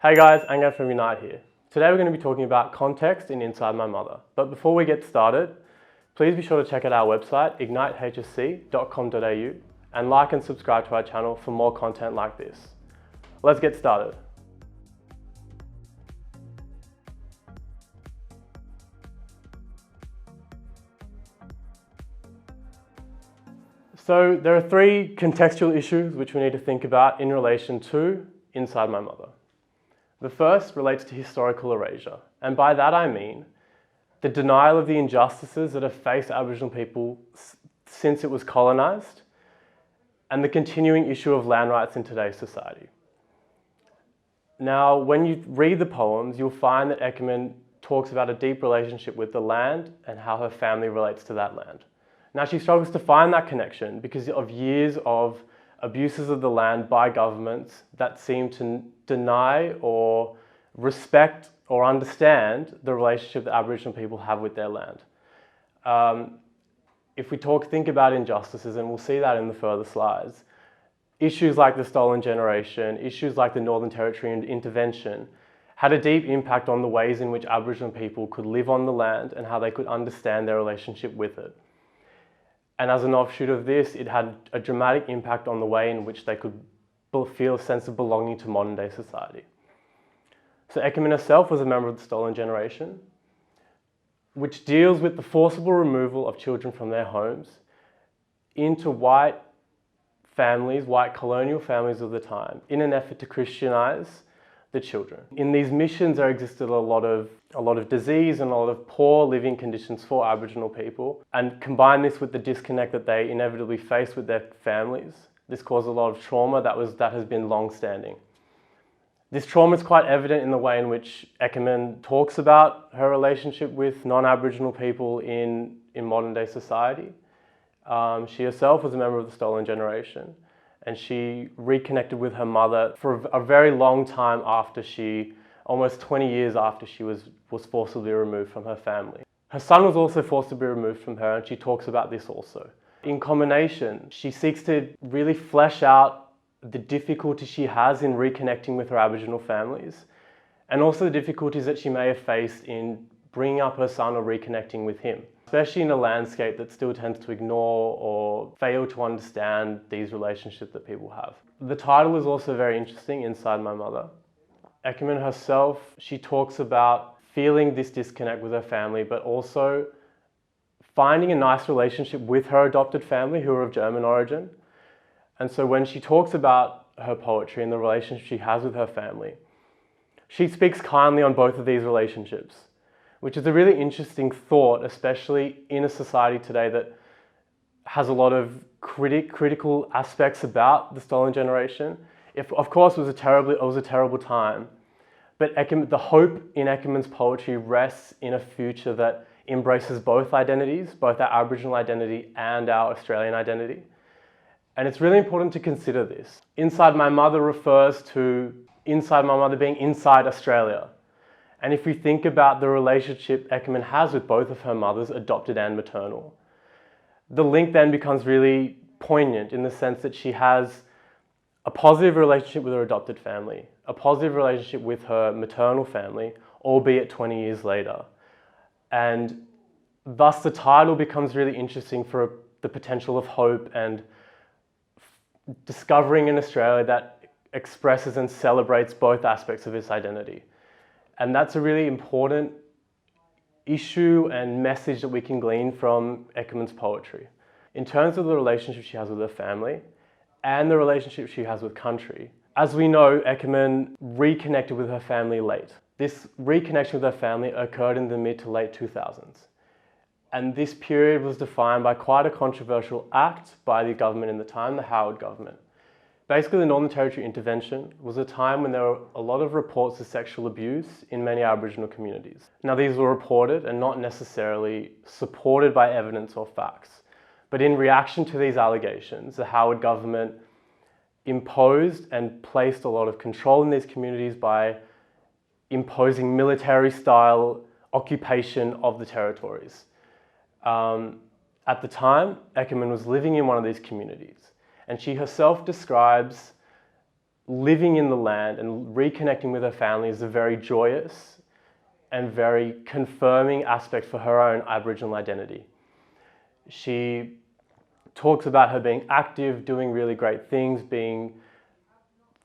Hey guys, Angan from Unite here. Today we're going to be talking about context in Inside My Mother. But before we get started, please be sure to check out our website, ignitehsc.com.au, and like and subscribe to our channel for more content like this. Let's get started. So there are three contextual issues which we need to think about in relation to Inside My Mother. The first relates to historical erasure, and by that I mean the denial of the injustices that have faced Aboriginal people since it was colonised, and the continuing issue of land rights in today's society. Now, when you read the poems, you'll find that Eckermann talks about a deep relationship with the land and how her family relates to that land. Now, she struggles to find that connection because of years of abuses of the land by governments that seem to deny or respect or understand the relationship that Aboriginal people have with their land. If we think about injustices, and we'll see that in the further slides, issues like the Stolen Generation, issues like the Northern Territory intervention had a deep impact on the ways in which Aboriginal people could live on the land and how they could understand their relationship with it. And as an offshoot of this, it had a dramatic impact on the way in which they could feel a sense of belonging to modern day society. So Eckermann herself was a member of the Stolen Generation, which deals with the forcible removal of children from their homes into white families, white colonial families of the time, in an effort to Christianize the children. In these missions, there existed a lot of disease and a lot of poor living conditions for Aboriginal people, and combine this with the disconnect that they inevitably face with their families. This caused a lot of trauma that has been long-standing. This trauma is quite evident in the way in which Eckermann talks about her relationship with non-Aboriginal people in modern day society. She herself was a member of the Stolen Generation, and she reconnected with her mother for a very long time after almost 20 years after she was forcibly removed from her family. Her son was also forced to be removed from her, and she talks about this also. In combination, she seeks to really flesh out the difficulty she has in reconnecting with her Aboriginal families, and also the difficulties that she may have faced in bringing up her son or reconnecting with him, especially in a landscape that still tends to ignore or fail to understand these relationships that people have. The title is also very interesting, Inside My Mother. Eckermann herself, she talks about feeling this disconnect with her family, but also finding a nice relationship with her adopted family who are of German origin. And so when she talks about her poetry and the relationship she has with her family, she speaks kindly on both of these relationships, which is a really interesting thought, especially in a society today that has a lot of critical aspects about the Stolen Generation. Of course, it was a terrible time, but the hope in Eckermann's poetry rests in a future that embraces both identities, both our Aboriginal identity and our Australian identity. And it's really important to consider this. Inside My Mother refers to Inside My Mother being inside Australia. And if we think about the relationship Eckermann has with both of her mothers, adopted and maternal, the link then becomes really poignant in the sense that she has a positive relationship with her adopted family, a positive relationship with her maternal family, albeit 20 years later. And thus the title becomes really interesting for the potential of hope and discovering an Australia that expresses and celebrates both aspects of its identity. And that's a really important issue and message that we can glean from Eckermann's poetry. In terms of the relationship she has with her family and the relationship she has with country, as we know, Eckermann reconnected with her family late. This reconnection with her family occurred in the mid to late 2000s. And this period was defined by quite a controversial act by the government in the time, the Howard government. Basically, the Northern Territory intervention was a time when there were a lot of reports of sexual abuse in many Aboriginal communities. Now, these were reported and not necessarily supported by evidence or facts. But in reaction to these allegations, the Howard government imposed and placed a lot of control in these communities by imposing military-style occupation of the territories. At the time, Eckermann was living in one of these communities, and she herself describes living in the land and reconnecting with her family is a very joyous and very confirming aspect for her own Aboriginal identity. She talks about her being active, doing really great things,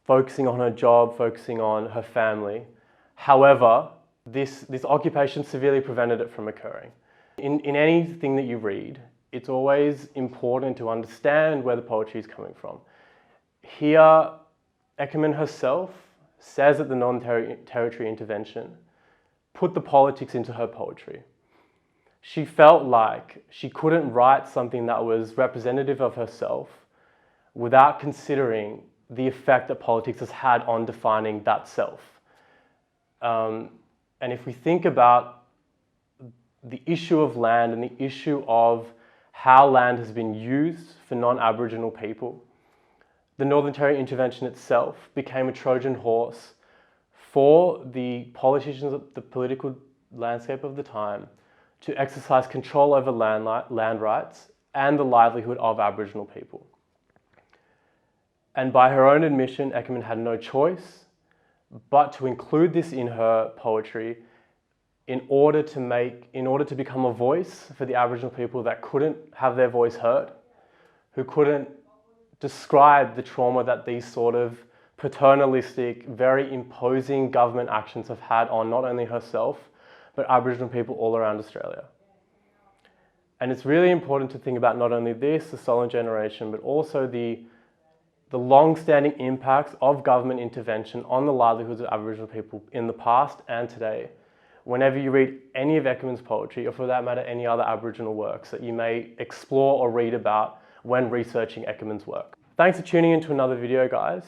focusing on her job, focusing on her family. However, this occupation severely prevented it from occurring. In anything that you read, it's always important to understand where the poetry is coming from. Here, Eckermann herself says that the non-territory intervention put the politics into her poetry. She felt like she couldn't write something that was representative of herself without considering the effect that politics has had on defining that self. And if we think about the issue of land and the issue of how land has been used for non-Aboriginal people, the Northern Territory intervention itself became a Trojan horse for the politicians of the political landscape of the time to exercise control over land rights and the livelihood of Aboriginal people. And by her own admission, Eckermann had no choice but to include this in her poetry in order to become a voice for the Aboriginal people that couldn't have their voice heard, who couldn't describe the trauma that these sort of paternalistic, very imposing government actions have had on not only herself, but Aboriginal people all around Australia. And it's really important to think about not only this, the stolen generation, but also the long-standing impacts of government intervention on the livelihoods of Aboriginal people in the past and today. Whenever you read any of Eckermann's poetry, or for that matter, any other Aboriginal works that you may explore or read about when researching Eckermann's work. Thanks for tuning in to another video, guys.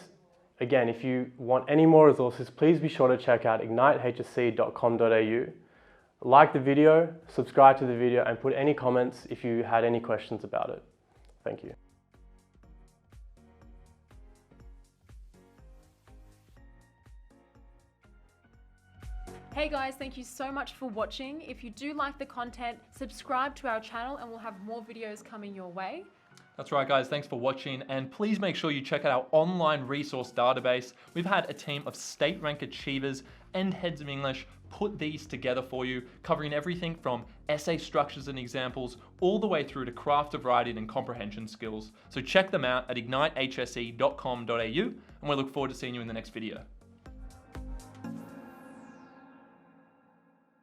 Again, if you want any more resources, please be sure to check out ignitehsc.com.au. Like the video, subscribe to the video, and put any comments if you had any questions about it. Thank you. Hey guys, thank you so much for watching. If you do like the content, subscribe to our channel and we'll have more videos coming your way. That's right, guys. Thanks for watching, and please make sure you check out our online resource database. We've had a team of state rank achievers and heads of English put these together for you, covering everything from essay structures and examples all the way through to craft of writing and comprehension skills. So check them out at ignitehsc.com.au, and we look forward to seeing you in the next video.